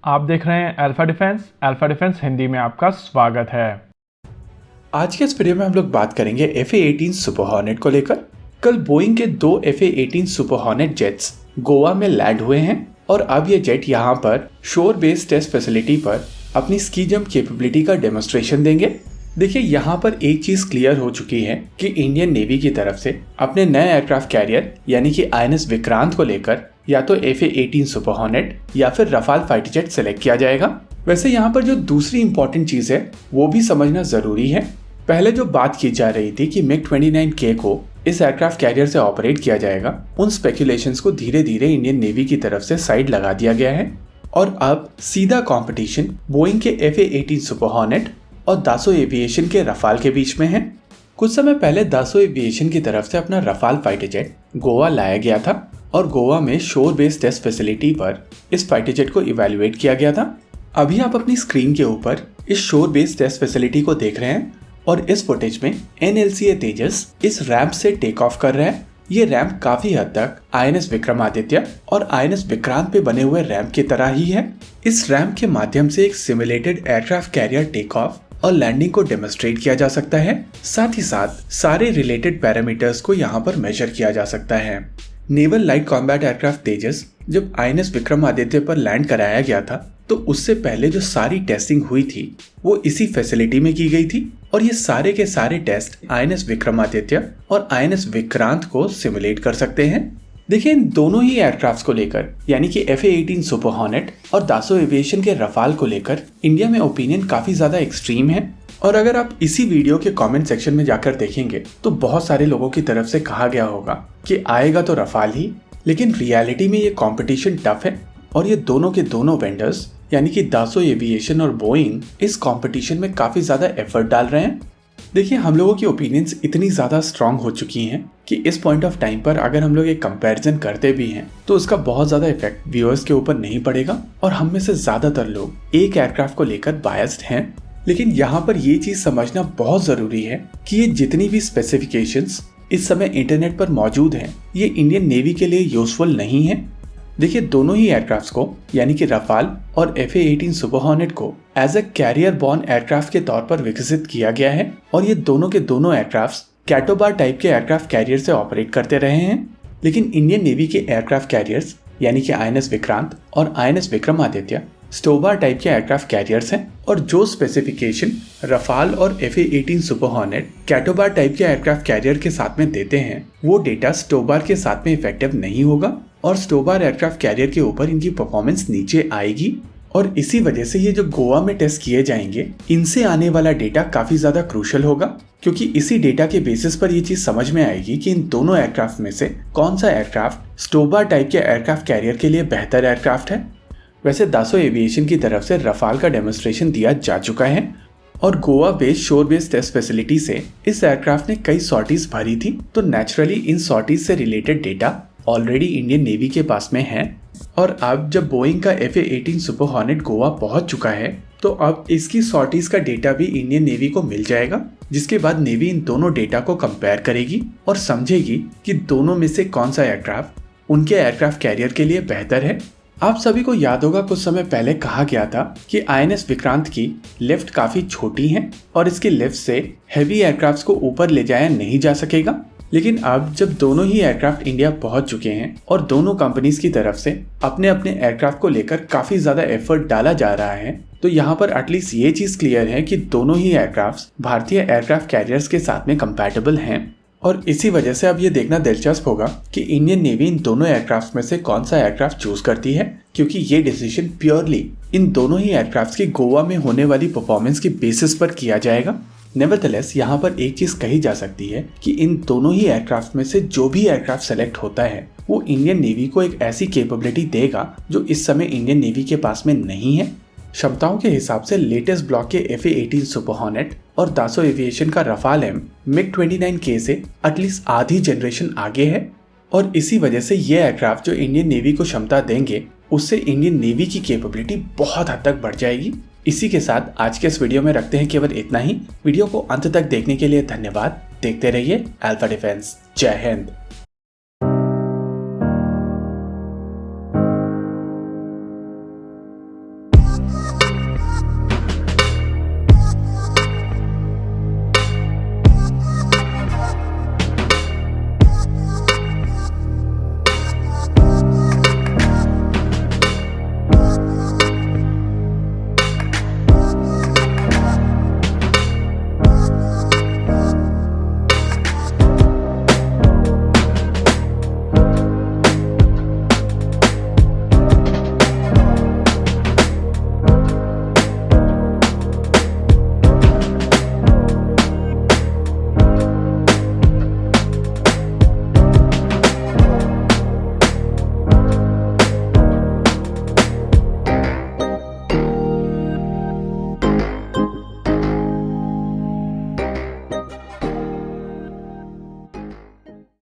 आप देख रहे हैं अल्फा डिफेंस हिंदी में आपका स्वागत है। आज के इस वीडियो में हम लोग बात करेंगे FA-18 सुपर हॉर्नेट को लेकर। कल बोइंग के 2 FA-18 super hornet jets Goa में लैंड हुए हैं और अब ये जेट यहाँ पर शोर बेस्ड टेस्ट फैसिलिटी पर अपनी स्की जंप कैपेबिलिटी का डेमोन्स्ट्रेशन देंगे। देखिए, यहाँ पर एक चीज क्लियर हो चुकी है कि इंडियन नेवी की तरफ से अपने नए एयरक्राफ्ट कैरियर यानी कि INS विक्रांत को लेकर या तो FA-18 सुपर हॉर्नेट या फिर रफाल फाइटर जेट सेलेक्ट किया जाएगा। वैसे यहाँ पर जो दूसरी इंपॉर्टेंट चीज है वो भी समझना जरूरी है। पहले जो बात की जा रही थी कि MiG-29K को इस एयरक्राफ्ट कैरियर से ऑपरेट किया जाएगा, उन स्पेकुलेशंस को धीरे धीरे इंडियन नेवी की तरफ से साइड लगा दिया गया है और अब सीधा कंपटीशन बोइंग के FA-18 सुपर हॉर्नेट और दासो एविएशन के रफाल के बीच में है। कुछ समय पहले दासो एविएशन की तरफ से अपना रफाल फाइटर जेट गोवा लाया गया था और गोवा में शोर बेस्ड टेस्ट फैसिलिटी पर इस फाइटर जेट को इवैल्यूएट किया गया था। अभी आप अपनी स्क्रीन के ऊपर इस शोर बेस्ड टेस्ट फैसिलिटी को देख रहे हैं और इस फुटेज में NLCA तेजस इस रैंप से टेक ऑफ कर रहा है। ये रैंप काफी हद तक INS विक्रमादित्य और INS विक्रांत पे बने हुए रैंप की तरह ही है। इस रैंप के माध्यम से एक simulated aircraft carrier take off और लैंडिंग को डेमोन्स्ट्रेट किया जा सकता है। साथ ही साथ सारे रिलेटेड पैरामीटर्स को यहाँ पर मेजर किया जा सकता है। नेवल लाइट कॉम्बैट एयरक्राफ्ट तेजस जब INS विक्रमादित्य पर लैंड कराया गया था तो उससे पहले जो सारी टेस्टिंग हुई थी वो इसी फैसिलिटी में की गई थी और ये सारे के सारे टेस्ट INS विक्रमादित्य और INS विक्रांत को सिमुलेट कर सकते हैं। देखिए, इन दोनों ही एयरक्राफ्ट्स को लेकर यानी कि FA-18 सुपर हॉर्नेट और दासो एविएशन के रफाल को लेकर इंडिया में ओपिनियन काफी ज्यादा एक्सट्रीम है और अगर आप इसी वीडियो के कमेंट सेक्शन में जाकर देखेंगे तो बहुत सारे लोगों की तरफ से कहा गया होगा कि आएगा तो रफाल ही, लेकिन रियलिटी में ये कंपटीशन टफ है और ये दोनों के दोनों वेंडर्स यानी कि दासो एविएशन और बोइंग इस कंपटीशन में काफी ज्यादा एफर्ट डाल रहे हैं। देखिए, हम लोगों की ओपिनियंस इतनी ज्यादा स्ट्रांग हो चुकी हैं कि इस पॉइंट ऑफ टाइम पर अगर हम लोग एक कंपैरिजन करते भी हैं तो उसका बहुत ज्यादा इफेक्ट व्यूअर्स के ऊपर नहीं पड़ेगा और हम में से ज्यादातर लोग एक एयरक्राफ्ट को लेकर बायस्ड हैं। लेकिन यहाँ पर ये चीज समझना बहुत जरूरी है कि ये जितनी भी स्पेसिफिकेशंस इस समय इंटरनेट पर मौजूद हैं ये इंडियन नेवी के लिए यूजफुल नहीं है। देखिए, दोनों ही एयरक्राफ्ट्स को यानी कि रफाल और FA-18 सुपर हॉर्नेट को as a carrier borne aircraft के तौर पर विकसित किया गया है और ये दोनों के दोनों एयरक्राफ्ट्स कैटोबार टाइप के एयरक्राफ्ट कैरियर से ऑपरेट करते रहे हैं। लेकिन इंडियन नेवी के एयरक्राफ्ट कैरियर्स यानी कि INS विक्रांत और INS विक्रमादित्य स्टोबार टाइप के एयरक्राफ्ट कैरियर्स हैं और जो स्पेसिफिकेशन रफाल और FA-18 सुपर हॉर्नेट कैटोबार टाइप के एयरक्राफ्ट कैरियर के साथ में देते हैं वो डेटा स्टोबार के साथ में इफेक्टिव नहीं होगा और स्टोबार एयरक्राफ्ट कैरियर के ऊपर इनकी परफॉर्मेंस नीचे आएगी और इसी वजह से ये जो गोवा में टेस्ट किए जाएंगे इनसे आने वाला डेटा काफी ज्यादा क्रूशियल होगा, क्योंकि इसी डेटा के बेसिस पर ये चीज समझ में आएगी कि इन दोनों एयरक्राफ्ट में से कौन सा एयरक्राफ्ट स्टोबार टाइप के एयरक्राफ्ट कैरियर के लिए बेहतर एयरक्राफ्ट है। वैसे दासो एविएशन की तरफ से रफाल का डेमोन्स्ट्रेशन दिया जा चुका है और गोवा बेस्ड शोर बेस्ड टेस्ट फैसिलिटी से इस एयरक्राफ्ट ने कई सॉर्टीज भरी थी, तो नेचुरली इन सॉर्टीज से related data already Indian navy के पास में है और अब जब बोइंग का FA-18 सुपर हॉर्नेट गोवा पहुंच चुका है तो अब इसकी सॉर्टीज का डेटा भी इंडियन नेवी को मिल जाएगा, जिसके बाद नेवी इन दोनों डेटा को कंपेयर करेगी और समझेगी कि दोनों में से कौन सा एयरक्राफ्ट उनके एयरक्राफ्ट कैरियर के लिए बेहतर है। आप सभी को याद होगा कुछ समय पहले कहा गया था कि INS विक्रांत की लिफ्ट काफी छोटी है और इसके लिफ्ट से हैवी एयरक्राफ्ट्स को ऊपर ले जाया नहीं जा सकेगा। लेकिन अब जब दोनों ही एयरक्राफ्ट इंडिया पहुंच चुके हैं और दोनों कंपनीज की तरफ से अपने अपने एयरक्राफ्ट को लेकर काफी ज्यादा एफर्ट डाला जा रहा है, तो यहाँ पर एटलीस्ट ये चीज क्लियर है कि दोनों ही एयरक्राफ्ट भारतीय एयरक्राफ्ट कैरियर्स के साथ में कंपैटिबल हैं और इसी वजह से अब ये देखना दिलचस्प होगा कि इंडियन नेवी इन दोनों एयरक्राफ्ट में से कौन सा एयरक्राफ्ट चूज करती है, क्योंकि ये डिसीजन प्योरली इन दोनों ही एयरक्राफ्ट की गोवा में होने वाली परफॉर्मेंस के बेसिस पर किया जाएगा। नेवरदलेस यहाँ पर एक चीज कही जा सकती है कि इन दोनों ही एयरक्राफ्ट में से जो भी एयरक्राफ्ट सेलेक्ट होता है वो इंडियन नेवी को एक ऐसी कैपेबिलिटी देगा जो इस समय इंडियन नेवी के पास में नहीं है। क्षमताओं के हिसाब से लेटेस्ट ब्लॉक के FA-18 सुपर हॉर्नेट और दासो एविएशन का रफाल M MiG-29K से एटलीस्ट आधी जनरेशन आगे है और इसी वजह से ये एयरक्राफ्ट जो इंडियन नेवी को क्षमता देंगे उससे इंडियन नेवी की कैपेबिलिटी बहुत हद तक बढ़ जाएगी। इसी के साथ आज के इस वीडियो में रखते हैं केवल इतना ही। वीडियो को अंत तक देखने के लिए धन्यवाद। देखते रहिए अल्फा डिफेंस। जय हिंद।